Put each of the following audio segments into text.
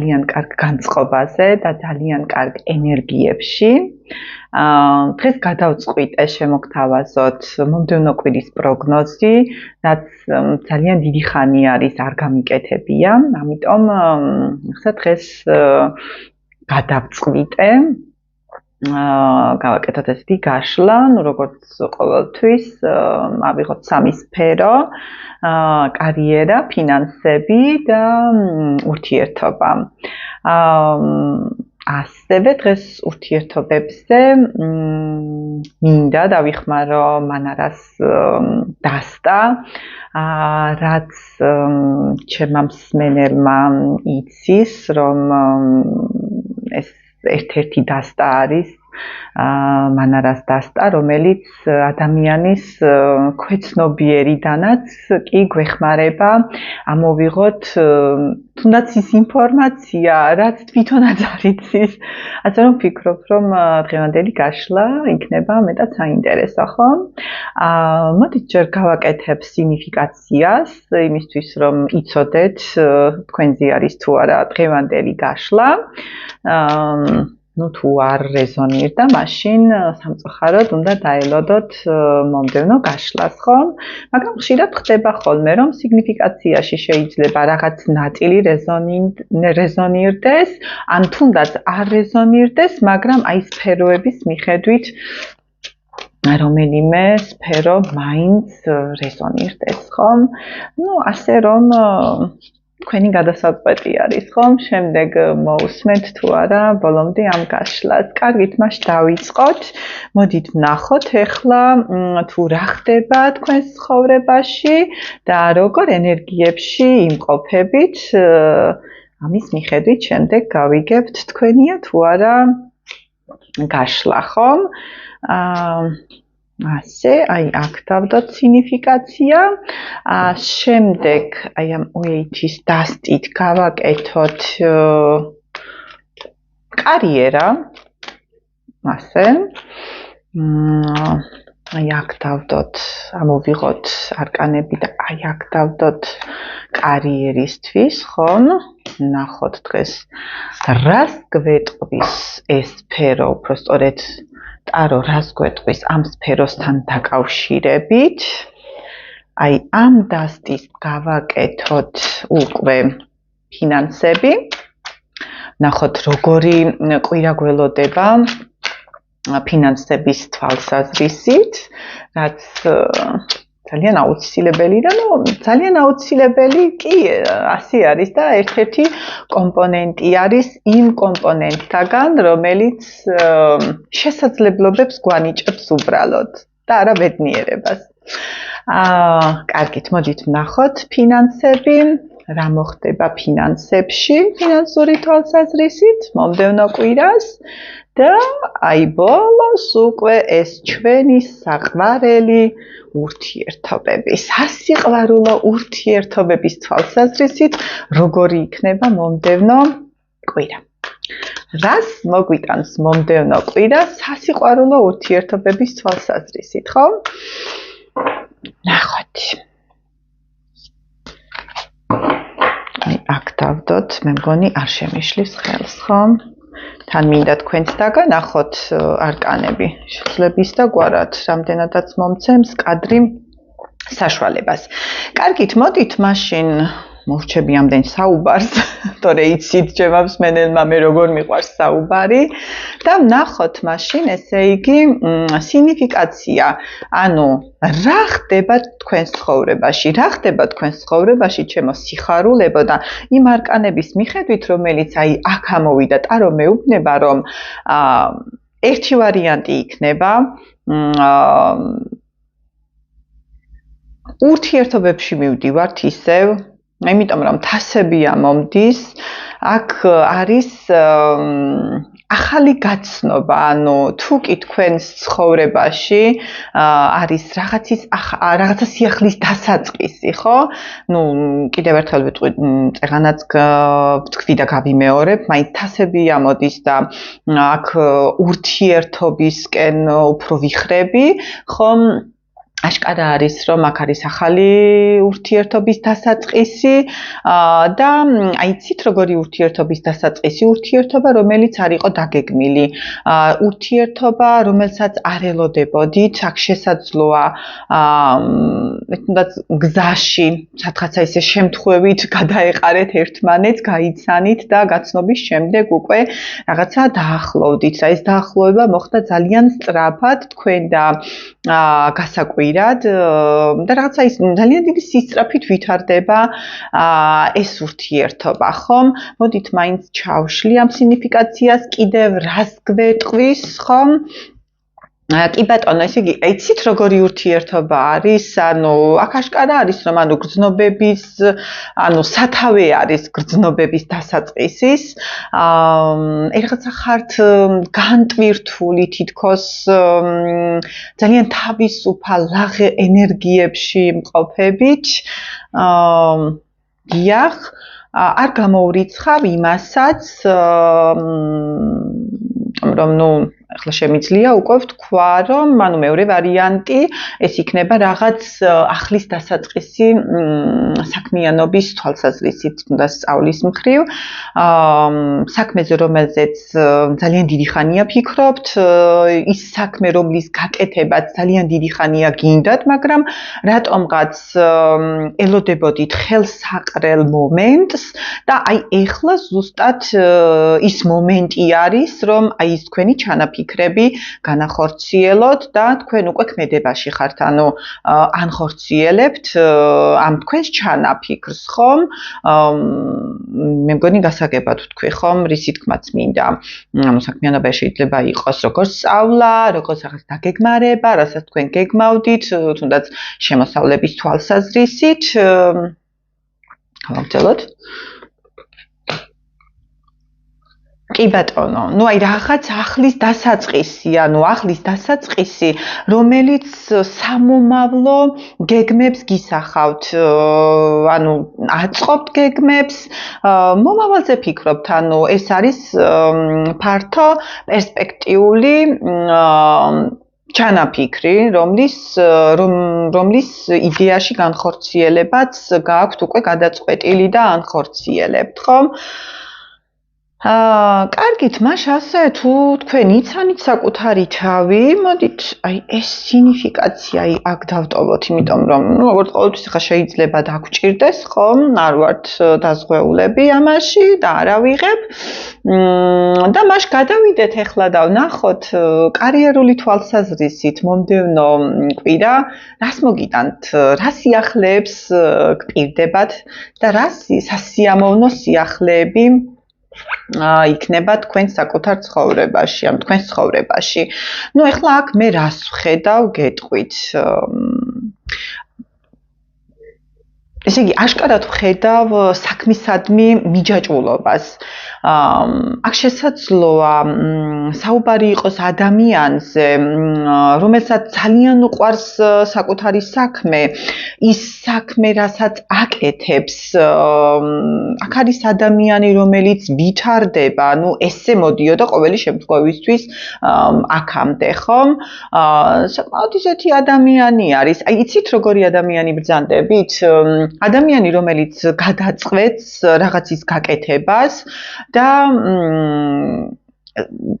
ძალიან კარგ განწყობაზე და ძალიან კარგ ენერგიებში. დღეს გადავწყვიტე შემოგთავაზოთ მომდევნო კვირის პროგნოზი, რაც ძალიან დიდი ხანი არის არ გამიკეთებია, ამიტომ ახლა დღეს გადავწყვიტე გავაკეთოთ ესეთი გაშლა, როგორც ყოველთვის ავიღოთ სამი სფერო, კარიერა, ფინანსები და ურთიერთობა. ასევე დღეს ურთიერთობებზე მინდა დავიხმარო მანარას დასტა, რაც ჩემმა მსმენელმა იცის, რომ ეს ერთ-ერთი დასტა არის მანარას დასტა, რომელიც ადამიანის ქვეცნობიერიდანაც კი გვეხმარება ამოვიღოთ თუნდაც ის ინფორმაცია, რაც თვითონაც არ იცის. ასე რომ ვფიქრობ, რომ დღევანდელი გაშლა იქნება მეტად საინტერესო, ხო? მოდით ჯერ გავაკეთებ სინიფიკაციას, იმისთვის რომ იცოდეთ თქვენზე არის თუ არა დღევანდელი გაშლა. თუ არ რეზონირდა, მაშინ სამწუხაროდ უნდა დაელოდოთ მომდევნო გაშლას, ხო? მაგრამ ხშირად ხდება ხოლმე, რომ სიგნიფიკაციაში შეიძლება რაღაც ნაწილი რეზონირდეს, ან თუნდაც არ რეზონირდეს, მაგრამ აი სფეროების მიხედვით რომელიმე სფერო მაინც რეზონირდეს, ხო? ასე რომ თქვენი გადასაწყვეტი არის, ხომ? შემდეგ მოусმენთ თუ არა ბოლომდე ამ გაშლას. კარგით, მას დავიწყოთ. მოდით ვნახოთ ახლა თუ რა ხდება თქვენს ცხოვრებაში და როგორ ენერგიებში იმყოფებით. ამის მიხედვით შემდეგ გავიგებთ თქვენია თუ არა გაშლა, ხომ? ასე, აი აქ დავდოთ სინიფიკაცია. შემდეგ აი ამ OH-ის დასტით გავაკეთოთ კარიერა. ასე. აი აქ დავდოთ, ამოვიღოთ არკანები და აი აქ დავდოთ კარიერისთვის, ხომ? ნახოთ დღეს რას გვეტყვის ეს სფერო, უბრალოდ ტარო რას გვეტყვის ამ სფეროსთან დაკავშირებით. აი ამ დასტის გავაკეთოთ უკვე ფინანსები. ნახოთ როგორი კვირა გველოდება ფინანსების თვალსაზრისით, რაც ძალიან აუცილებელი და ძალიან აუცილებელი კი ასე არის და ერთ-ერთი კომპონენტი არის იმ კომპონენტთაგან, რომელიც შესაძლებლობებს გვანიჭებს უბრალოდ და არა ბედნიერებას. კარგით, მოდით ვნახოთ ფინანსები, რა მოხდება ფინანსებში, ფინანსური თვალსაზრისით, მომდევნო კვირას და აი ბოლოს უკვე ეს ჩვენი საყვარელი ურთიერთობები, სასიყვარულო ურთიერთობების თვალსაზრისით, როგორი იქნება მომდევნო კვირა. რას მოგვიტანს მომდევნო კვირა სასიყვარულო ურთიერთობების თვალსაზრისით, ხო? ნახოთ. აი აქ დავდოთ, მე მგონი არ შემიშლის ხელს, ხო? თან მინდა თქვენც დაგანახოთ არკანები შეხლების და გვარად, რამდენადაც მომცემს კადრი საშუალებას. კარგით, მოდით მაშინ მოვჩები ამდენ საუბარს, თორე იცით ჩემმა მსმენელმა მე როგორ მიყვარს საუბარი და ვნახოთ მაშინ, ესე იგი, სინიფიკაცია. ანუ რა ხდება თქვენს ცხოვრებაში? რა ხდება თქვენს ცხოვრებაში, ჩემო სიხარულებო და იმ არკანების მიხედვით, რომელიც აი აქ ამოვიდა, ტარო მეუბნება, რომ ერთი ვარიანტი იქნება ურთიერთობებში მივდივართ ისევ, იმიტომ რომ თასები ამომდის, აქ არის ახალი გაცნობა, ანუ თუ კი თქვენს ცხოვრებაში არის რაღაცა სიახლის დასაწყისი, ხო? კიდევ ერთხელ ვიტყვი, წეღანაც ვთქვი და გავიმეორებ, მაინც თასები ამოდის და აქ ურთიერთობისკენ უფრო ვიხრები, ხომ? აშკარა არის, რომ აქ არის ახალი ურთიერთობის დასაწყისი და აიცით როგორი ურთიერთობის დასაწყისი, ურთიერთობა, რომელიც არ იყო დაგეგმილი, ურთიერთობა, რომელსაც არ ელოდებოდით, აქ შესაძლოა თუნდაც გზაში, სადღაცა ისე შემთხვევით გადაეყარეთ ერთმანეთს, გაიცანით და გაცნობის შემდეგ უკვე რაღაცა დაახლოვდით. ეს დაახლოვება მოხდა ძალიან სწრაფად თქვენ და გასაკვირად და რაღაცა ის ძალიან დიდი სისწრაფით ვითარდება ეს ურთიერთობა, ხომ? მოდით მაინც ჩავშლი ამ სინიფიკაციას, კიდევ რას გვეტყვის, ხომ? კი ბატონო, ესე იგი, იცით როგორი ურთიერთობა არის? ანუ აქ აშკარა არის, რომ ანუ გრძნობების, ანუ სათავე არის გრძნობების დასაწყისის. რაღაცა ხართ განტვირთული თითქოს ძალიან თავისუფალ ლაღე ენერგიებში მყოფებით. დიახ, არ გამოურიცხავ იმასაც, რომ ნუ ახლა შემიძლია უკვე ვთქვა, რომ ანუ მეორე ვარიანტი ეს იქნება რაღაც ახლის დასაწყისი საქმიანობის თვალსაზრისით, თუნდაც სწავლის მხრივ, საქმეზე, რომელზეც ძალიან დიდი ხანია ფიქრობთ, ის საქმე, რომლის გაკეთებაც ძალიან დიდი ხანია გინდათ, მაგრამ რატომღაც ელოდებოდით ხელსაყრელ მომენტს და აი ეხლა ზუსტად ის მომენტი არის, რომ აი ის თქვენი ჩანაფიქრები განახორციელოთ და თქვენ უკვე ქმედებაში ხართ, ანუ ანხორციელებთ ამ თქვენს ჩანაფიქრს, ხომ? მე მგონი გასაგებად ვთქვი, ხომ? რისი თქმაც მინდა. ანუ საქმიანობა შეიძლება იყოს როგორც სწავლა, როგორც რაღაც დაგეგმარება, რასაც თქვენ გეგმავდით, თუნდაც შემოსავლების თვალსაზრისით. გავაგრძელოთ. კი ბატონო, ნუ აი რაღაც ახლის დასაწყისი, ანუ ახლის დასაწყისი, რომელიც სამომავლო გეგმებს გისახავთ, ანუ აწყობთ გეგმებს, მომავალზე ფიქრობთ, ანუ ეს არის ფართო პერსპექტიული ჩანაფიქრი, რომლის იდეაში განხორციელებაც გააქვთ უკვე გადაწყვეტილი და ანხორციელებთ, ხომ? კარგით, მაშ ასე თუ თქვენ იცანით საკუთარი თავი, მოდით აი ეს სინიფიკაცია აქ დავტოვოთ, იმიტომ რომ როგორც ყოველთვის ხა შეიძლება დაგჭირდეს, ხომ? არ ვართ დაზღვეულები ამაში და არ ავიღებ. და მაშ გადავიდეთ ახლა და ვნახოთ კარიერული თვალსაზრისით მომდევნო კვირა, რას მოგიტანთ, რა სიახლეებს გპირდებათ და რა სასიამოვნო სიახლეები იქნება თქვენ საკუთარ ცხოვრებაში, ამ თქვენს ცხოვრებაში. ნუ ეხლა აქ მე რას ვხედავ, გეტყვით. ესე იგი, აშკარად ვხედავ საქმისადმი მიჯაჭვულობას. აქ შესაძლოა საუბარი იყოს ადამიანზე, რომელსაც ძალიან უყვარს საკუთარი საქმე, ის საქმე, რასაც აკეთებს. აქ არის ადამიანი, რომელიც ვითარდება, ну ესე მოდიოდა ყოველი შემთხვევისთვის აქამდე, ხომ? საკმაოდ ისეთი ადამიანი არის. აი, იცით როგორი ადამიანი ბრძანდებით? ადამიანი, რომელიც გადაწყვეტს რაღაცის გაკეთებას და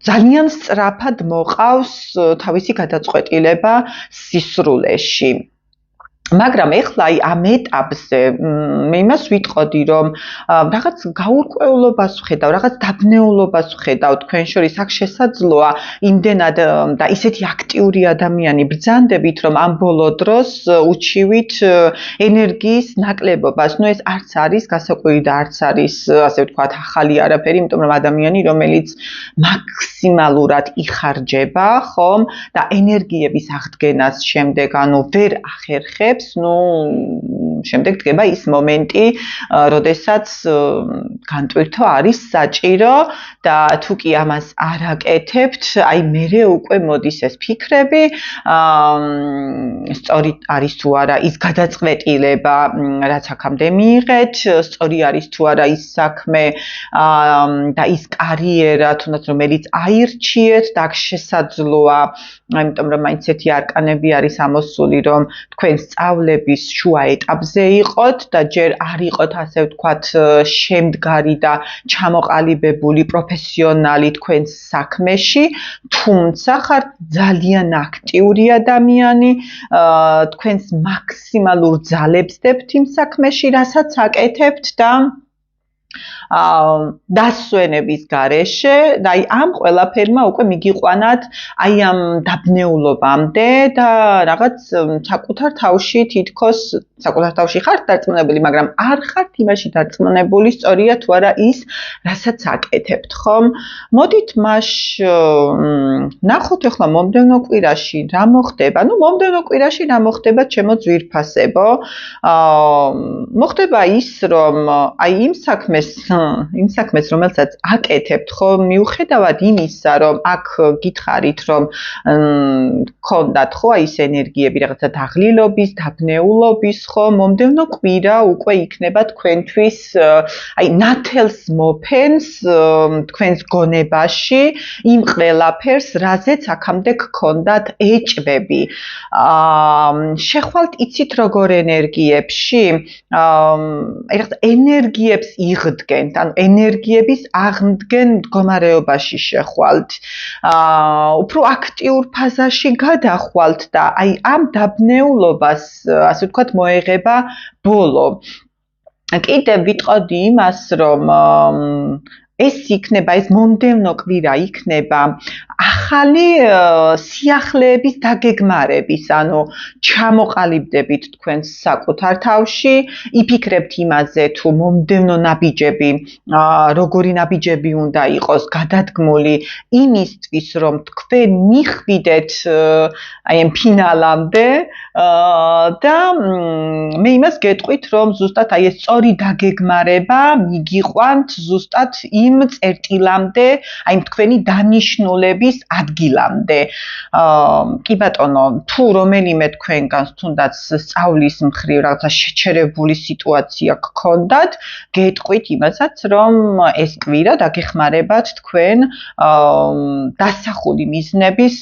ძალიან სწრაფად მოყავს თავისი გადაწყვეტილება სისრულეში. მაგრამ ეხლა აი ამ ეტაპზე მე იმას ვიტყოდი, რომ რაღაც გაურკვევლობას ვხედავ, რაღაც დაბნეულობას ვხედავ თქვენ შორის. აქ შესაძლოა იმდენად და ისეთი აქტიური ადამიანი ბრძანდებით, რომ ამ ბოლო დროს უჩივით ენერგიის ნაკლებობას. ნუ ეს არც არის გასაკვირი და არც არის, ასე ვთქვათ, ახალი არაფერი, იმიტომ რომ ადამიანი, რომელიც მაქსიმალურად იხარჯება, ხომ? და ენერგიების აღდგენას შემდეგ, ანუ ვერ ახერხებს, ну, შემდეგ დგება ის მომენტი, როდესაც განტვირთვა არის საჭირო და თუ კი ამას არ აკეთებთ, აი მერე უკვე მოდის ეს ფიქრები, სწორი არის თუ არა ის გადაწყვეტილება, რაც აქამდე მიიღეთ, სწორი არის თუ არა ის საქმე და ის კარიერა, თუნდაც რომელიც აირჩიეთ და აქ შესაძლოა, იმიტომ რომ მაინც ერთი არკანები არის ამოსული, რომ თქვენ სწავლების შუა ეტაპზე იყოთ და ჯერ არ იყოთ ასე ვთქვათ შემდგარი და ჩამოყალიბებული პროფესიონალი თქვენს საქმეში, თუმცა ხართ ძალიან აქტიური ადამიანი, თქვენს მაქსიმალურ ძალებს დებთ იმ საქმეში, რასაც აკეთებთ და დასვენების გარეშე და აი ამ ყველაფერმა უკვე მიგიყვანათ აი ამ დაბნეულობამდე და რაღაც საკუთარ თავში თითქოს საკუთარ თავში ხართ დარწმუნებული, მაგრამ არ ხართ იმაში დარწმუნებული, სწორია თუ არა ის, რასაც აკეთებთ, ხომ? მოდით მას ნახოთ ახლა მომდევნო კვირაში რა მოხდება. ნუ მომდევნო კვირაში რა მოხდება ჩემო ძვირფასებო? მოხდება ის, რომ აი იმ საქმეს, რომელსაც აკეთებთ, ხო, მიუხედავად იმისა, რომ აქ გითხარით, რომ გქონდათ ხო აი ეს ენერგიები რაღაცა დაღლილობის, დაბნეულობის, ხო, მომდევნო კვირა უკვე იქნება თქვენთვის აი ნათელს მოფენს თქვენს გონებაში იმ ყველაფერს, რაზეც აქამდე გქონდათ ეჭვები. შეხვალთ იცით როგორ ენერგიებში? აი რაღაცა ენერგიებს იღდგენთ, ანუ ენერგიების აღმდგენ მდგომარეობაში შეხვალთ. უფრო აქტიურ ფაზაში გადახვალთ და აი ამ დაბნეულობას, ასე ვთქვათ, მოეღება ბოლო. კიდევ ვიტყოდი იმას, რომ ეს იქნება, ეს მომდევნო კვირა იქნება ახალი სიახლეების დაგეგმარების, ანუ ჩამოყალიბდებით თქვენს საკუთარ თავში, იფიქრებთ იმაზე, თუ მომდევნო ნაბიჯები, როგორი ნაბიჯები უნდა იყოს გადადგმული იმისთვის, რომ თქვენ მიხვიდეთ აი ამ ფინალამდე და მე იმას გეტყვით, რომ ზუსტად აი ეს სწორი დაგეგმარება მიგიყვანთ ზუსტად იმ წერტილამდე, აი თქვენი დანიშნულების ადგილამდე. კი ბატონო, თუ რომელიმე თქვენგანს თუნდაც სწავლის მხრივ რაღაცა შეჩერებული სიტუაცია გქონდათ, გეტყვით იმასაც, რომ ეს კვირა დაგეხმარებათ თქვენ დასახული მიზნების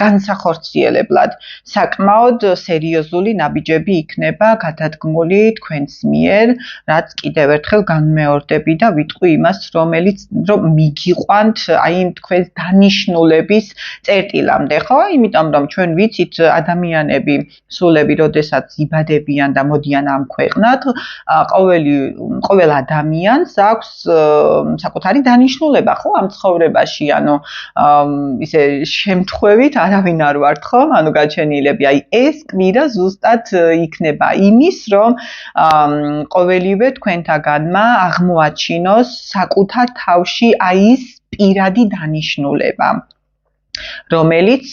განსახორციელებლად. საკმაოდ სერიოზული ნაბიჯები იქნება გადადგმული თქვენს მიერ, რაც კიდევ ერთხელ განმეორდები და ვიტყვი იმას, რომ მიგიყვანთ აი იმ თქვენს დანიშნულების წერტილამდე, ხო? იმიტომ რომ ჩვენ ვიცით ადამიანები, სულები, როდესაც იბადებიან და მოდიან ამ ქვეყნად, ყოველ ადამიანს აქვს საკუთარი დანიშნულება, ხო, ამ ცხოვრებაში, ანუ ისე შემთხვევით არავინ არ ვართ, ხო? ანუ გაჩენილები, აი ეს კვირა ზუსტად იქნება იმის, რომ ყოველივე თქვენთაგანმა აღმოაჩინოს საკუთარ თავში აი ის პირადი დანიშნულება, რომელიც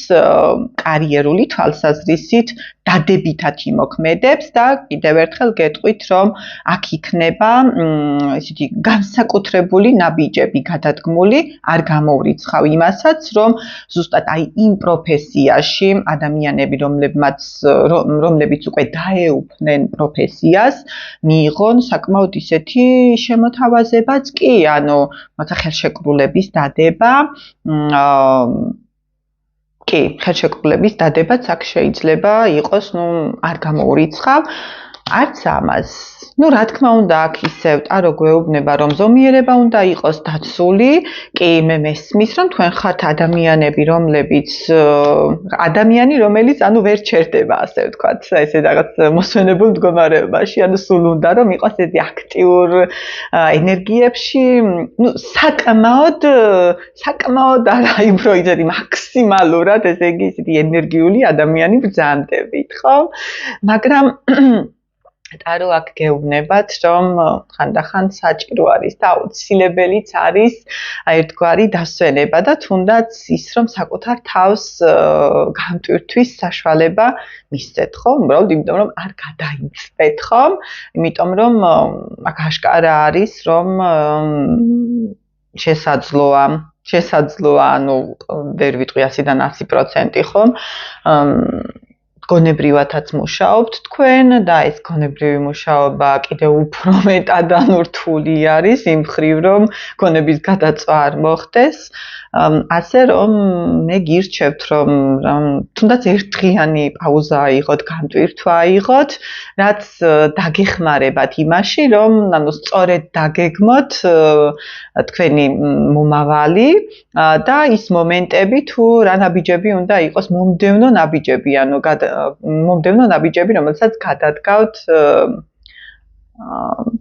კარიერული თვალსაზრისით დადებითად იმოქმედებს და კიდევ ერთხელ გეტყვით, რომ აქ იქნება ისეთი განსაკუთრებული ნაბიჯები გადადგმული, არ გამოვრიცხავ იმასაც, რომ ზუსტად აი იმ პროფესიაში ადამიანები, რომლებიც უკვე დაეუფლნენ პროფესიას, მიიღონ საკმაოდ ისეთი შემოთავაზებაც კი, ანუ მოთა ხელშეკრულების დადება, კი, ხელშეკრულების დადებაც აქ შეიძლება იყოს, არ გამოურიცხავ, არც ამას. რა თქმა უნდა, აქ ისევ ტარო გვეუბნება, რომ ზომიერება უნდა იყოს დაცული, კი, მე მესმის, რომ თქვენ ხართ ადამიანები, რომელიც ანუ ვერ ჩერდება, ასე ვთქვათ, ესე რაღაც მოსვენებულ მდგომარეობაში, ანუ სულ უნდა რომ იყოს ეს აქტიურ ენერგიებში, საკმაოდ არა უფრო ისეთი მაქსიმალურად, ესე იგი, ისეთი ენერგიული ადამიანი ბრძანდებით, ხო? მაგრამ ტარო აქ გეუბნებათ, რომ ხანდახან საჭირო არის და აუცილებელიც არის ერთგვარი დასვენება და თუნდაც ის, რომ საკუთარ თავს განტვირთვის საშუალება მისცეთ, ხო? უბრალოდ იმიტომ, რომ არ გადაიწვეთ, ხო? იმიტომ, რომ აქ აშკარა არის, რომ შესაძლოა, ანუ ვერ ვიტყვი 100-დან 100%, ხო? გონებრივათაც მუშაობთ თქვენ და ეს გონებრივი მუშაობა კიდევ უფრო მეტად რთული არის იმ მხრივ, რომ გონების გადაწვა არ მოხდეს. ასე რომ მე გირჩევთ, რომ თუნდაც ერთდღიანი პაუზა აიღოთ, განტვირთვა აიღოთ, რაც დაგეხმარებათ იმაში, რომ ანუ სწორედ დაგეგმოთ თქვენი მომავალი და ის მომენტები თუ რა ნაბიჯები უნდა იყოს მომდევნო ნაბიჯები, ანუ მომდევნო ნაბიჯები, რომელსაც გადადგავთ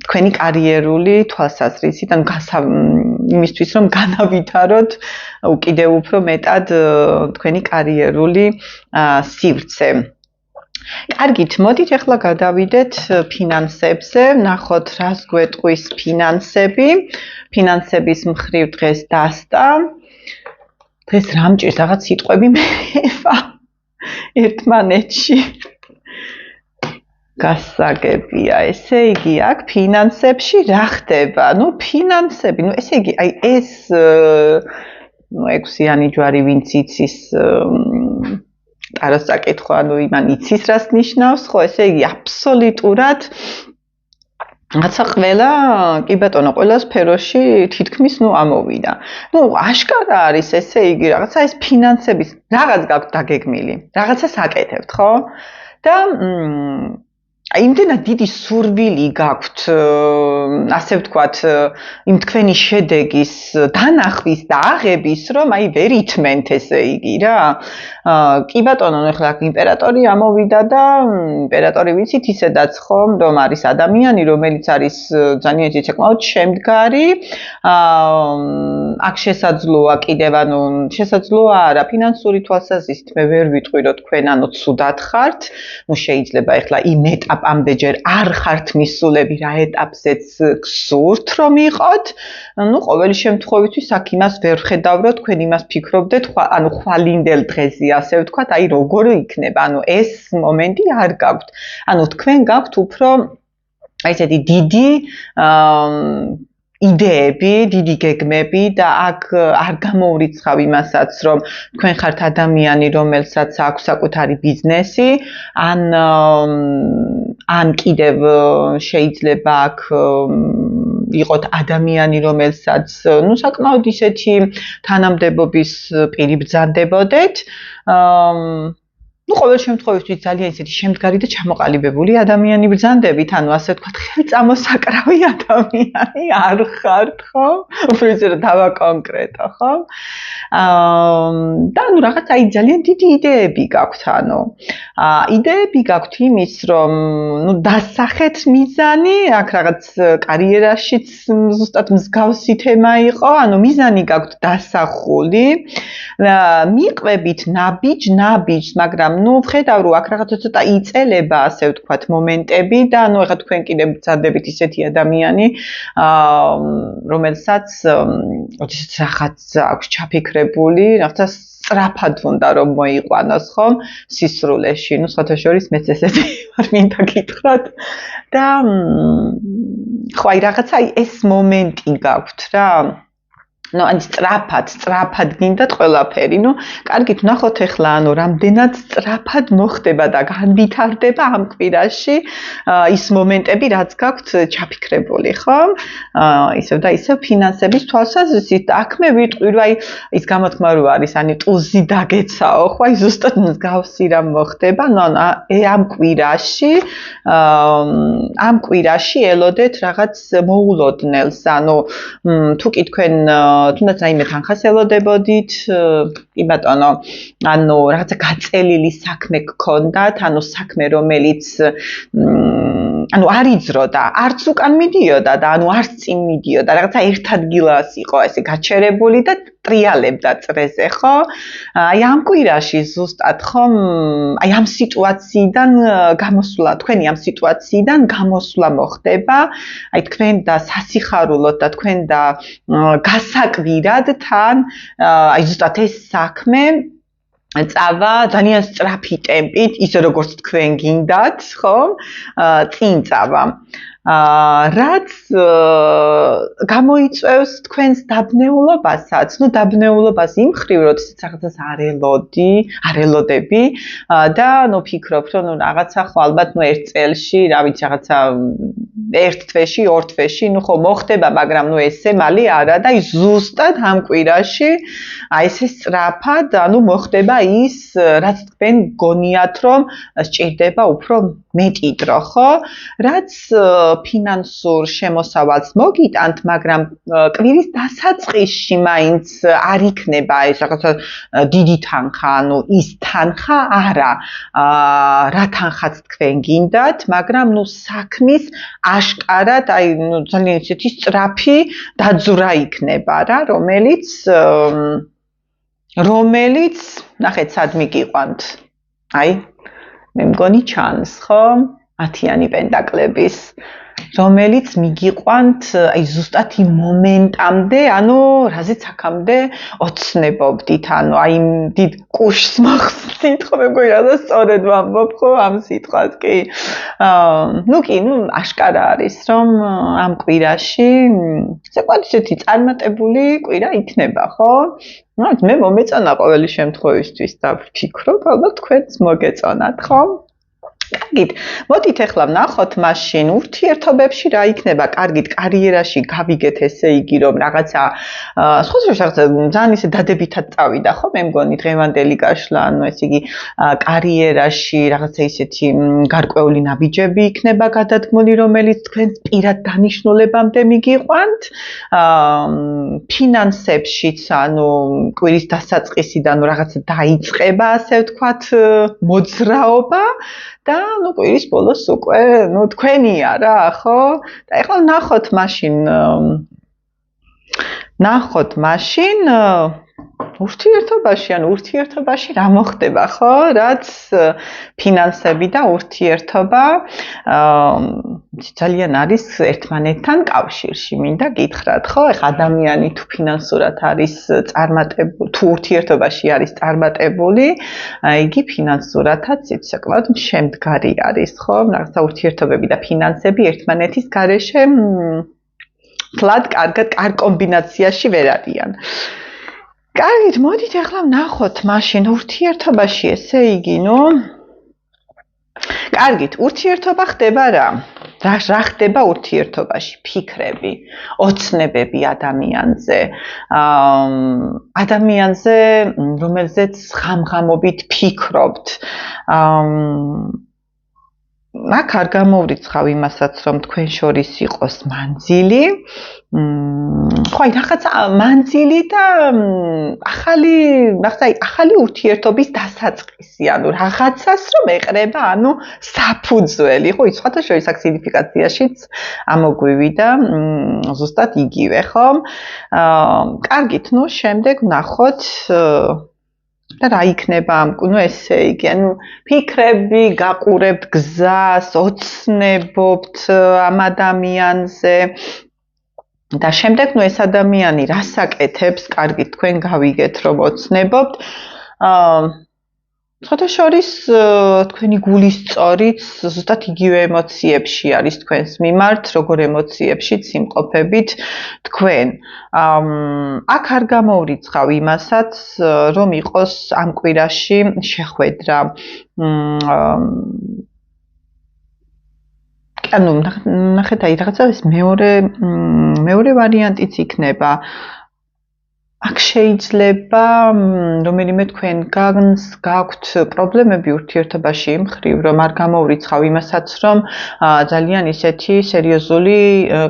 თქვენი კარიერული თვალსაზრისით, ანუ იმისთვის, რომ განავითაროთ კიდევ უფრო მეტად თქვენი კარიერული სივრცე. კარგით, მოდით ახლა გადავიდეთ ფინანსებზე, ნახოთ რას გვეტყვის ფინანსები. ფინანსების მხრივ დღეს დასტა. დღეს რა მჭირს რაღაც სიტყვები მევა ერთმანეთში. გასაგებია, ესე იგი, აქ ფინანსებში რა ხდება? ნუ ფინანსები, ნუ ესე იგი, აი ეს 6-იანი ჯვარი ვინც იცის ტაროს საკითხვა, ანუ იმან იცის რას ნიშნავს, ხო, ესე იგი, აბსოლუტურად რაცა ყველა, კი ბატონო, ყველა სფეროში თითქმის ნუ ამოვიდა. ნუ აშკარა არის, ესე იგი, რაღაცა ეს ფინანსების რაღაც გაქვთ დაგეგმილი, რაღაცას აკეთებთ, ხო? და იმდენად დიდი სურვილი გაქვთ, ასე ვთქვათ, იმ თქვენი შედეგის დანახვის და აღების, რომ აი ვერ ითმენთ, ესე იგი რა. კი ბატონო, ახლა იმპერატორი ამოვიდა და იმპერატორი ვიცით ისედაც ხომ, რომ არის ადამიანი, რომელიც არის ძალიან საკმაოდ შემდგარი. აქ შესაძლოა კიდევ, ანუ შესაძლოა არა, ფინანსური თვალსაზრისით მე ვერ ვიტყვი, რომ თქვენ ანუ ცუდად ხართ. ნუ შეიძლება ახლა იმ ეტაპამდე ჯერ არ ხართ მისულები, რა ეტაპზეც გსურთ რომ იყოთ. ნუ ყოველი შემთხვევისთვის აქ იმას ვერ ვხედავ, რომ თქვენ იმას ფიქრობდეთ, ანუ ხვალინდელ დღეზე, ასე ვთქვათ, აი როგორ იქნება, ანუ ეს მომენტი არ გაქვთ. ანუ თქვენ გაქვთ უფრო აი ესეთი დიდი იდეები, დიდი გეგმები და აქ არ გამოურიცხავ იმასაც, რომ თქვენ ხართ ადამიანი, რომელსაც აქვს საკუთარი ბიზნესი, ან კიდევ შეიძლება აქ იყოთ ადამიანი, რომელსაც, ნუ საკმაოდ ისეთი თანამდებობის პირი ბრძანდებოდეთ. ნუ ყოველ შემთხვევაში ძალიან ისეთი შემდგარი და ჩამოყალიბებული ადამიანი ბრძანდებით, ანუ ასე ვთქვათ, ხელწამოსაკრავი ადამიანი არ ხართ, ხო? უფრო ისე რომ დავაკონკრეტო, ხო? და ნუ რაღაც აი ძალიან დიდი იდეები გაქვთ, ანუ იდეები გაქვთ იმის, რომ ნუ დასახეთ მიზანი, აქ რაღაც კარიერაშიც ზუსტად მსგავსი თემა იყო, ანუ მიზანი გაქვთ დასახული, მიყვებით ნაბიჯს, მაგრამ ნუ ვხედავ, რომ აქ რაღაცა ცოტა იწელება, ასე ვთქვათ, მომენტები და ნუ ეხლა თქვენ კიდევ ბრძანდებით ისეთი ადამიანი, რომელსაც რაღაც აქვს ჩაფიქრებული, რაღაცა სწრაფად უნდა რომ მოიყვანოს, ხომ, სისრულეში. ნუ სხვათა შორის მეც ესეთი ვარ, მინდა გითხრათ. და ხო, აი რაღაცა ეს მომენტი გაქვთ რა. ნუ ან სწრაფად გინდათ ყველაფერი. ნუ კარგით, ნახოთ ახლა, ანუ რამდენად სწრაფად მოხდება და განვითარდება ამ კვირაში ის მომენტები, რაც გაქვთ ჩაფიქრებული, ხო? ისევ და ისევ ფინანსების თვალსაზრისით, აქ მე ვიტყვი, რომ აი ის გამოთქმა რო არის, ანუ ტუზი დაგეცაო, ხო? აი ზუსტად მსგავსი რამ მოხდება. ნუ ამ კვირაში ელოდეთ რაღაც მოულოდნელს, ანუ თუ კი თქვენ თუნდაც რაიმე თანხას ელოდებოდით, კი ბატონო, ანუ რაღაცა გაწელილი საქმე გქონდათ, ანუ საქმე რომელიც ანუ არ იძროდა, არც უკან მიდიოდა და ანუ არც წინ მიდიოდა, რაღაცა ერთ ადგილას იყო ესე გაჩერებული და სტრიალებდა წრეზე, ხო? აი ამ კვირაში ზუსტად ხომ აი ამ სიტუაციიდან გამოსვლა, თქვენი ამ სიტუაციიდან გამოსვლა მოხდება, აი თქვენ და სასიხარულოდ და თქვენ და გასაკვირად თან აი ზუსტად ეს საქმე წავა ძალიან სწრაფი ტემპით, ისე როგორც თქვენ გინდათ, ხო? წინ წავა. რაც გამოიწვევს თქვენს დაბნეულობასაც, ну დაბნეულობას იმ მხრივ, როდესაც რაღაცას არ ელოდები და ну ფიქრობ, რომ ну რაღაცა ხო ალბათ ну ერთ წელში, რა ვიცი, რაღაცა ერთ თვეში, ორ თვეში, ну ხო მოხდება, მაგრამ ну ესე მალე არა და ის ზუსტად ამ კვირაში აი ესე სწრაფად, ანუ მოხდება ის, რაც თქვენ გონიათ, რომ სჭირდება უფრო მეტი დრო, ხო? რაც ფინანსურ შემოსავალს მოგიტანთ, მაგრამ კვირის დასაწყისში მაინც არ იქნება ეს რაღაცა დიდი თანხა, ანუ ის თანხა არა, რა თანხაც თქვენ გინდათ, მაგრამ ნუ საქმის აშკარად, აი ნუ ძალიან ისეთი სწრაფი დაძვრა იქნება რა, რომელიც ნახეთ სად მიგიყვანთ. აი მე მგონი ჩანს, ხო? 10-იანი პენტაკლების, რომელიც მიგიყვანთ აი ზუსტად იმ მომენტამდე, ანუ რაზეც აქამდე ოცნებობდით, ანუ აი იმ დიდ კუშს მოხსნით, ხო მე მგონი რა სწორედ ვამბობ, ხო ამ სიტყვას კი. ну კი, ну აშკარა არის, რომ ამ კვირაში საკმაოდ ისეთი წარმატებული კვირა იქნება, ხო? მე მომეწონა ყოველი შემთხვევისთვის და ვფიქრობ, ალბათ თქვენც მოგეწონათ, ხო? კარგით, მოდით ახლა ვნახოთ მაშინ ურთიერთობებში რა იქნება, კარგით, კარიერაში გავიგეთ ესე იგი, რომ რაღაცა ძალიან ისე დადებითად წავიდა, ხო? მე მგონი დღევანდელი გაშლა, ანუ ესე იგი კარიერაში რაღაცა ისეთი გარკვეული ნაბიჯები იქნება გადადგმული, რომელიც თქვენ პირად დანიშნულებამდე მიგიყვანთ. ფინანსებშიც, ანუ კვირის დასაწყისიდან რაღაცა დაიწყება, ასე ვთქვათ, მოძრაობა. და ну კვირის ბოლოს უკვე ну თქვენია რა, ხო? და ეხლა ნახოთ მაშინ ურთიერთობაში რა მოხდება, ხო? რაც ფინანსები და ურთიერთობა ძალიან არის ერთმანეთთან კავშირში. მინდა გითხრათ, ხო? ეხლა ადამიანი თუ ფინანსურად არის წარმატებული, თუ ურთიერთობაში არის წარმატებული, იგი ფინანსურათაც საკმაოდ შემდგარი არის, ხო? რაღაცა ურთიერთობები და ფინანსები ერთმანეთის გარეშე ფლად კარგ კომბინაციაში ვერ არიან. კარგით, მოდით ახლა ვნახოთ მაშინ ურთიერთობაში, ესე იგი, ну კარგით, ურთიერთობა ხდება რა? რა ხდება ურთიერთობაში? ფიქრები, ოცნებები ადამიანზე, რომელზეც ხამხამობით ფიქრობთ. აქ არ გამოვრიცხავ იმასაც, რომ თქვენ შორის იყოს მანძილი. ხო, აი რაღაცა მანძილი და ახალი ურთიერთობის დასაწყისი, ანუ რაღაცას რომ ეყრება, ანუ საფუძველი, ხო, სხვათა შორის აქ სიგნიფიკაციაშიც ამოგვივიდა ზუსტად იგივე, ხო? კარგით, ну შემდეგ ვნახოთ და რა იქნება ამ, ну ესე იგი, ანუ ფიქრები, გაყურებთ გზას, ოცნებობთ ამ ადამიანზე და შემდეგ ну ეს ადამიანი რას აკეთებს, კარგით, თქვენ გავიგეთ, რომ ოცნებობთ. სხვათა შორის თქვენი გულის სწორიც ზუსტად იგივე ემოციებში არის თქვენს მიმართ, როგორ ემოციებშიც იმყოფებით თქვენ. აქ არ გამოვრიცხავ იმასაც, რომ იყოს ამ კვირაში შეხვედრა. ანუ ნახეთ, აი რაღაცა ეს მეორე ვარიანტიც იქნება. აქ შეიძლება რომელიმე თქვენგანს გაქვთ პრობლემები ურთიერთობაში იმ მხრივ, რომ არ გამოვრიცხავ იმასაც, რომ ძალიან ისეთი სერიოზული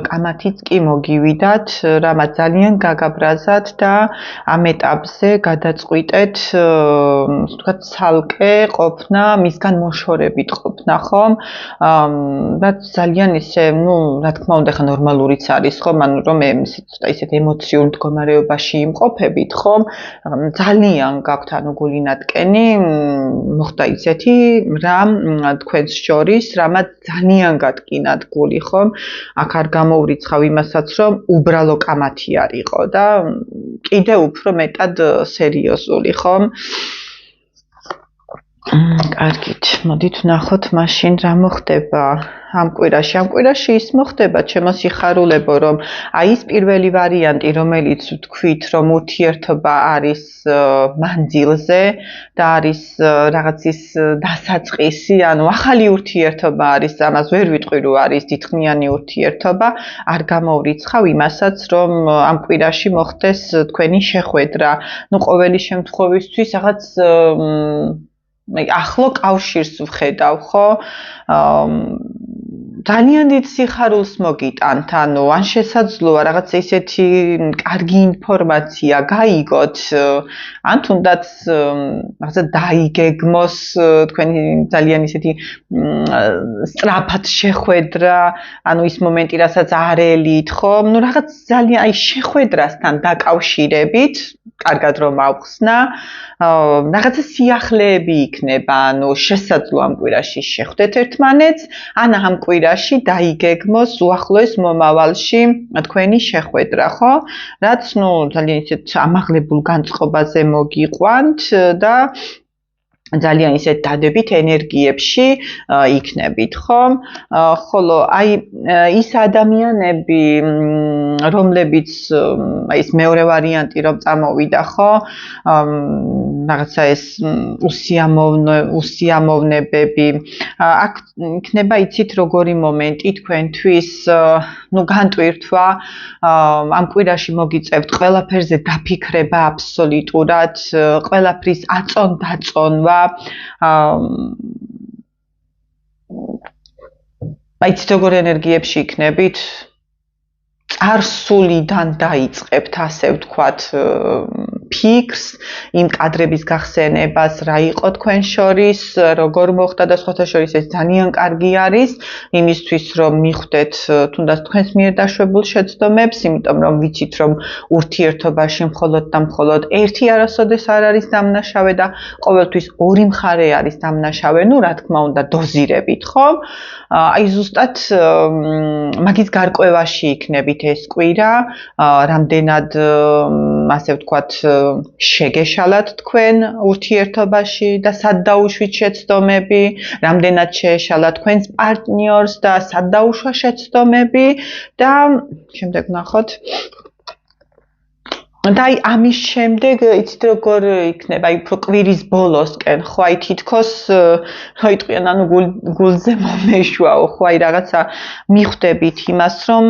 კამათიც კი მოგივიდათ, რამაც ძალიან გაგაბრაზათ და ამ ეტაპზე გადაწყვიტეთ, ვთქვათ, ცალკე ყოფნა, მისგან მოშორებით ყოფნა, ხომ? რაც ძალიან ისე, ну, რა თქმა უნდა, ხა ნორმალურიც არის, ხომ? ანუ რომ ისეთ ემოციურ მდგომარეობაში იმყოფებით, ხომ? ძალიან გაქვთ ანუ გული ნატკენი, მოხდა ისეთი რამ თქვენს შორის, რამაც ძალიან გატკინათ გული, ხომ? აქ არ გამოვრიცხავ იმასაც, რომ უბრალო კამათი არ იყო და კიდე უფრო მეტად სერიოზული, ხომ? კარგით, მოდით ვნახოთ მაშინ რა მოხდება ამ კვირაში. ამ კვირაში ის მოხდება, ჩემო სიხარულებო, რომ აი ის პირველი ვარიანტი, რომელიც ვთქვით, რომ ურთიერთობა არის მანძილზე და არის რაღაც ის დასაწყისი, ანუ ახალი ურთიერთობა არის, ამას ვერ ვიტყვი, რომ არის დიდხნიანი ურთიერთობა, არ გამოვრიცხავ იმასაც, რომ ამ კვირაში მოხდეს თქვენი შეხვედრა. ნუ ყოველი შემთხვევისთვის რაღაც ახლო კავშირს ვხედავ, ხო? ძალიან დიდ სიხარულს მოგიტანთ, ანუ ან შესაძლოა რაღაც ისეთი კარგი ინფორმაცია გაიგოთ, ან თუნდაც რაღაცა დაიგეგმოს თქვენი ძალიან ისეთი სწრაფად შეხვედრა, ანუ ის მომენტი, რასაც არ ელით, ხო? ნუ რაღაც ძალიან აი შეხვედრასთან დაკავშირებით, კარგად რომ ავხსნა, რაღაცა სიახლეები იქნება, ანუ შესაძლოა ამ კვირაში შეხვდეთ ერთმანეთს, ან ამ კვირაში დაიგეგმოს უახლოეს მომავალში თქვენი შეხვედრა, ხო? რაც ნუ ძალიან ისეთ ამაღლებულ განწყობაზე მოგიყვანთ და ძალიან ისეთ დადებით ენერგიებში იქნებით, ხო? ხოლო აი ის ადამიანები, რომლებიც აი ეს მეორე ვარიანტი რომ წამოვიდა, ხო? რაღაცა ეს უსიამოვნებები. აქ იქნება იცით როგორი მომენტი თქვენთვის, ნუ განტვირთვა, ამ კვირაში მოგიწევთ ყველაფერზე დაფიქრება აბსოლუტურად, ყველაფრის აწონ-დაწონვა. აიცით როგორ ენერგიებში იქნებით? წარსულიდან დაიწყებთ, ასე ვთქვათ, ფიქრს, იმ კადრების გახსენებას, რა იყო თქვენ შორის, როგორ მოხდა და სხვათა შორის ეს ძალიან კარგი არის, იმისთვის რომ მიხვდეთ თუნდაც თქვენს მიერ დაშვებულ შეცდომებს, იმიტომ რომ ვიცით რომ ურთიერთობაში მხოლოდ და მხოლოდ ერთი არასოდეს არ არის დამნაშავე და ყოველთვის ორი მხარე არის დამნაშავე, ნუ რა თქმა უნდა დოზირებით, ხო? აი ზუსტად მაგის გარკვევაში იქნებით ეს კვირა, რამდენად ასე ვთქვათ, შეგეშალათ თქვენ ურთიერთობაში და სად დაუშვით შეცდომები, რამდენად შეეშალათ თქვენს პარტნიორს და სად დაუშვა შეცდომები და შემდეგ ვნახოთ. და აი ამის შემდეგ იცით როგორ იქნება, აი უფრო კვირის ბოლოსკენ, ხო, აი თითქოს რა იტყვიან, ანუ გულზე მომეშვაო, ხო, აი რაღაცა მიხვდებით იმას, რომ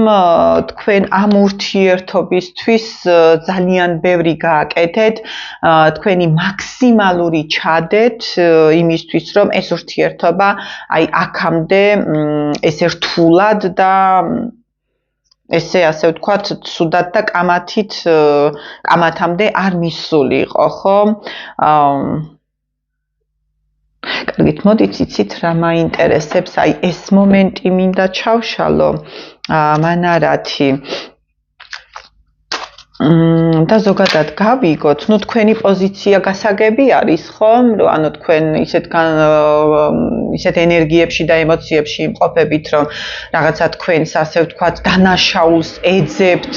თქვენ ამ ურთიერთობისთვის ძალიან ბევრი გააკეთეთ, თქვენი მაქსიმალური ჩადეთ იმისთვის, რომ ეს ურთიერთობა აი აქამდე ესე რთულად და ესე ასე ვთქვათ, ცუდად და კამათამდე არ მისულიყო, ხო? კარგით, მოდით იცით რა მაინტერესებს, აი ეს მომენტი მინდა ჩავშალო, მანარათი. და ზოგადად გავიგოთ, ნუ თქვენი პოზიცია გასაგები არის, ხომ? რომ ანუ თქვენ ისეთ ენერგიებში და ემოციებში იმყოფებით, რომ რაღაცა თქვენს ასე ვთქვათ, დანაშაულს ეძებთ,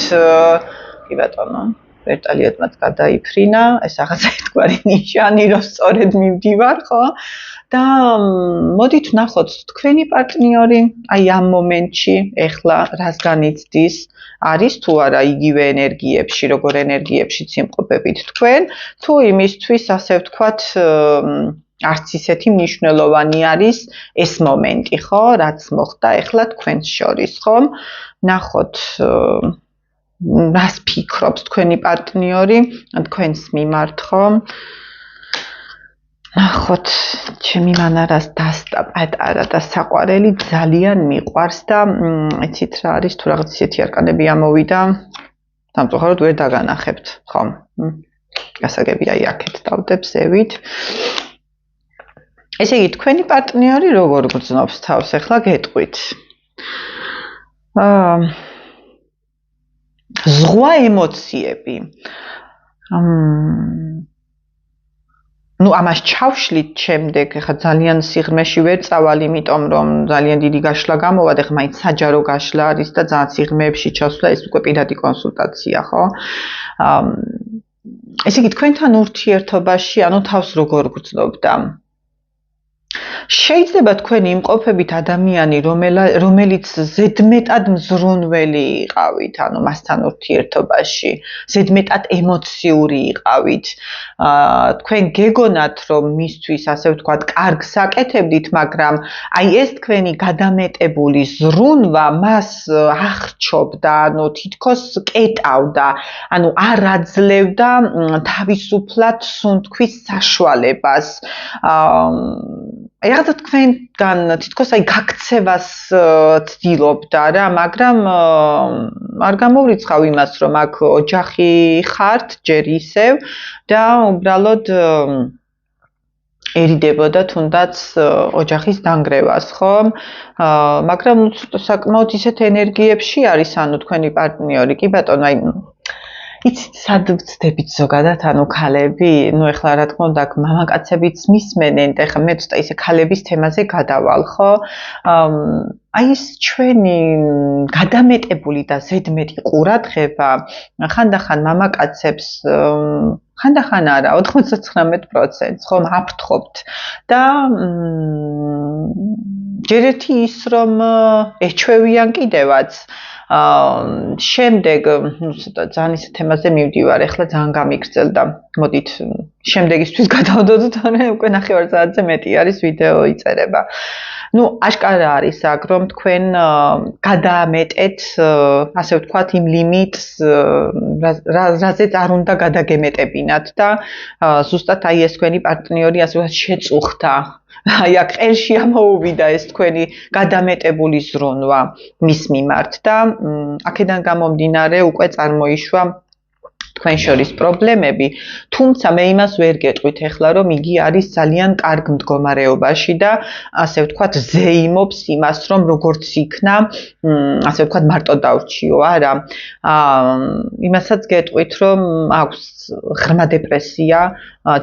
კი ბატონო, ვერტალიოტმაც გადაიფრინა, ეს რაღაცა ერთგვარი ნიშანი, რომ სწორედ მივდივარ, ხო? და მოდით ვნახოთ თქვენი პარტნიორი, აი ამ მომენტში, ეხლა რას განიცდის, არის თუ არა იგივე ენერგიებში, როგორ ენერგიებშიც იმყოფებით თქვენ, თუ იმისთვის, ასე ვთქვათ, არც ისეთი მნიშვნელოვანი არის ეს მომენტი, ხო, რაც მოხდა ეხლა თქვენს შორის, ხო? ნახოთ, რას ფიქრობს თქვენი პარტნიორი თქვენს მიმართ, ხო? ნახოთ, ჩემი მანარას დასტა პატარა და საყვარელი ძალიან მიყვარს და იცით რა არის, თუ რაღაც ისეთი არკანები ამოვიდა, სამწუხაროდ ვერ დაგანახებთ, ხო? გასაგებია აი აქეთ დავდებ ზევით. ესე იგი, თქვენი პარტნიორი როგორ გრძნობს თავს, ეხლა გეტყვით. ზღვა ემოციები. ну ამას ჩავშლით შემდეგ ხა ძალიან სიღრმეში ვერ წავალ იმიტომ რომ ძალიან დიდი გაშლა გამოვა და ხა მაინც საჯარო გაშლა არის და ძალიან სიღრმეებში ჩასვლა ეს უკვე პირადი კონსულტაცია ხო ესე იგი თქვენთან ურთიერთობაში ანუ თავს როგორ გრძნობდა შეიძლება თქვენ იმყოფებით ადამიანი რომელიც ზედმეტად მზრუნველი იყავით ანუ მასთან ურთიერთობაში ზედმეტად ემოციური იყავით თქვენ გეგონათ რომ მისთვის ასე ვთქვათ კარგს აკეთებდით მაგრამ აი ეს თქვენი გადამეტებული ზრუნვა მას აღჩობდა ანუ თითქოს კეტავდა ანუ არ აძლევდა თავისუფლად სუნთქვის საშუალებას რაღაცა თქვენგან თითქოს აი გაქცევას ცდილობდა რა, მაგრამ არ გამოვრიცხავ იმას, რომ აქ ოჯახი ხართ ჯერ ისევ და უბრალოდ ერიდებოდა თუნდაც ოჯახის დანგრევას, ხო? მაგრამ საკმაოდ ისეთ ენერგიებში არის ანუ თქვენი პარტნიორი, კი ბატონო, აი იცით სად ვწდებით ზოგადად ანუ ქალები, ну ეხლა რა თქმა უნდა მამაკაცებიც მისმენენ და ეხლა მე ცოტა ისე ქალების თემაზე გადავალ, ხო? აი ეს ჩვენი გადამეტებული და ზედმეტი ყურადღება ხანდახან მამაკაცებს ხანდახან არა 99% ხომ აფრთხობთ და ჯერ ერთი ის რომ ეჩვევიან კიდევაც შემდეგ ცოტა ძალიან ისე თემაზე მივდივარ, ეხლა ძალიან გამიგრძელდა. მოდით შემდეგისთვის გადავდოთ, თორე უკვე 9 საათზე მეტი არის ვიდეო იწერება. ну აშკარა არის აქ რომ თქვენ გადაამეტეთ ასე ვთქვათ იმ ლიმიტს რაზეც არ უნდა გადაგემეტებინათ და ზუსტად აი ეს თქვენი პარტნიორი ასე ვთქვათ შეწუხდა აი აქ ყელში ამოუვიდა ეს თქვენი გადამეტებული ზრუნვა მის მიმართ და აქედან გამომდინარე უკვე წარმოიშვა თქვენ შორის პრობლემები, თუმცა მე იმას ვერ გეტყვით ეხლა რომ იგი არის ძალიან კარგ მდგომარეობაში და ასე ვთქვათ ზეიმობს იმას რომ როგორც იქნა, ასე ვთქვათ მარტო დავრჩიო, არა. იმასაც გეტყვით რომ აქვს ღრმა დებრესია,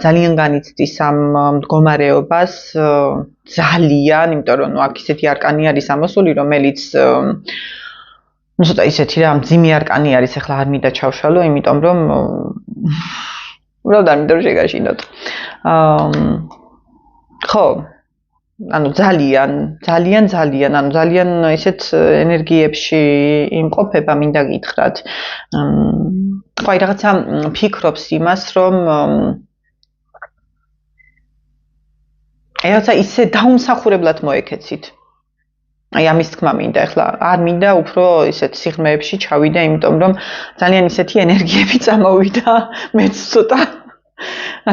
ძალიან განიცდის ამ მდგომარეობას ძალიან, იმიტომ რომ აქ ისეთი არკანი არის ამოსული, რომელიც ну ცოტა ისეთი რა მძიმე არკანი არის ახლა არ მინდა ჩავშალო იმიტომ რომ უბრალოდ არ მინდა რომ შეგაშინოთ ხო ანუ ძალიან ანუ ძალიან ისეთ ენერგიებში იმყოფება მინდა გითხრათ ხო აი რაღაცა ფიქრობს იმას რომ რაღაცა ისე დაუმსახურებლად მოეკეცით აი ამის თქმა მინდა ახლა არ მინდა უფრო ისეთ სიღრმეებში ჩავიდე იმიტომ რომ ძალიან ისეთი ენერგიები წამოვიდა მეც ცოტა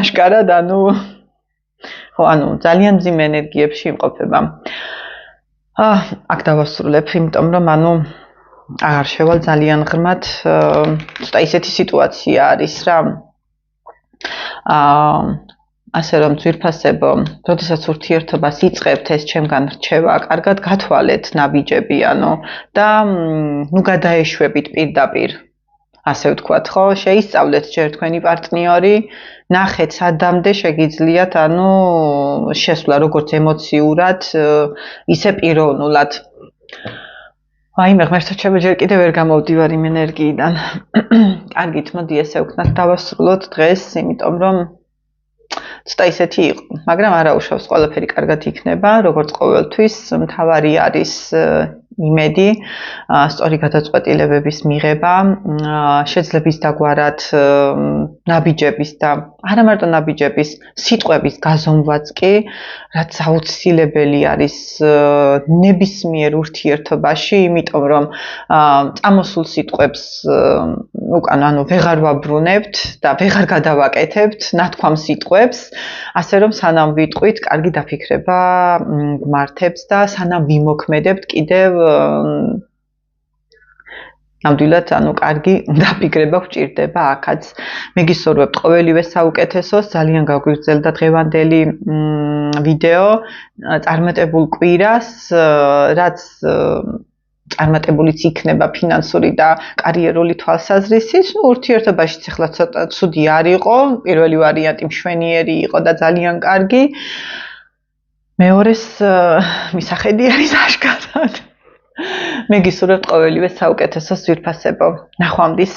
აშკარად ანუ ხო ანუ ძალიან მძიმე ენერგიებში იმყოფება აქ დავასრულებ იმიტომ რომ ანუ აღარ შევალ ძალიან ღრმად ცოტა ისეთი სიტუაცია არის რა ასე რომ ძვირფასებო, როდესაც ურთიერთობას იწყებთ ეს ჩემგან რჩევა, კარგად გათვალეთ ნაბიჯები, ანუ და ნუ გადაეშვებით პირდაპირ. ასე ვთქვათ, ხო? შეისწავლეთ ჯერ თქვენი პარტნიორი, ნახეთ სადამდე შეგიძლიათ, ანუ შესვლა როგორც ემოციურად, ისე პიროვნულად. აი მე ღმერთო ჩემო ჯერ კიდევ ვერ გამოვდივარ იმ ენერგიიდან. კარგით, მოდი ესე ვქნათ დავასრულოთ დღეს, იმიტომ რომ ცოტა ისეთი იყო, მაგრამ არა უშავს, ყველაფერი კარგად იქნება, როგორც ყოველთვის, მთავარი არის იმედი, სწორი გადაწყვეტილებების მიღება, შეძლების დაგვარად ნაბიჯების და არა მარტო ნაბიჯების, სიტყვების გაზომვაც კი, რაც აუცილებელი არის ნებისმიერ ურთიერთობაში, იმიტომ რომ წამოსულ სიტყვებს უკან ანუ ვეღარ ვაბრუნებთ და ვეღარ გადავაკეთებთ ნათქვამ სიტყვებს, ასე რომ სანამ ვიტყვით, კარგი დაფიქრება გმართებს და სანამ ვიმოქმედებთ კიდევ ნამდვილად ანუ კარგი დაფიქრება გვჭირდება აქაც. მე გისურვებთ ყოველივე საუკეთესოს, ძალიან გაგვიგრძელდა დღევანდელი ვიდეო, წარმატებულ კვირას, რაც წარმატებულიც იქნება ფინანსური და კარიერული თვალსაზრისით. ურთიერთობაშიც ახლა ცოტა ცუდი არ იყო. პირველი ვარიანტი მშვენიერი იყო და ძალიან კარგი. მეორეს მისახედი არის აშკარად. მე გისურვებთ ყოველივე საუკეთესოს ძვირფასებო. ნახვამდის.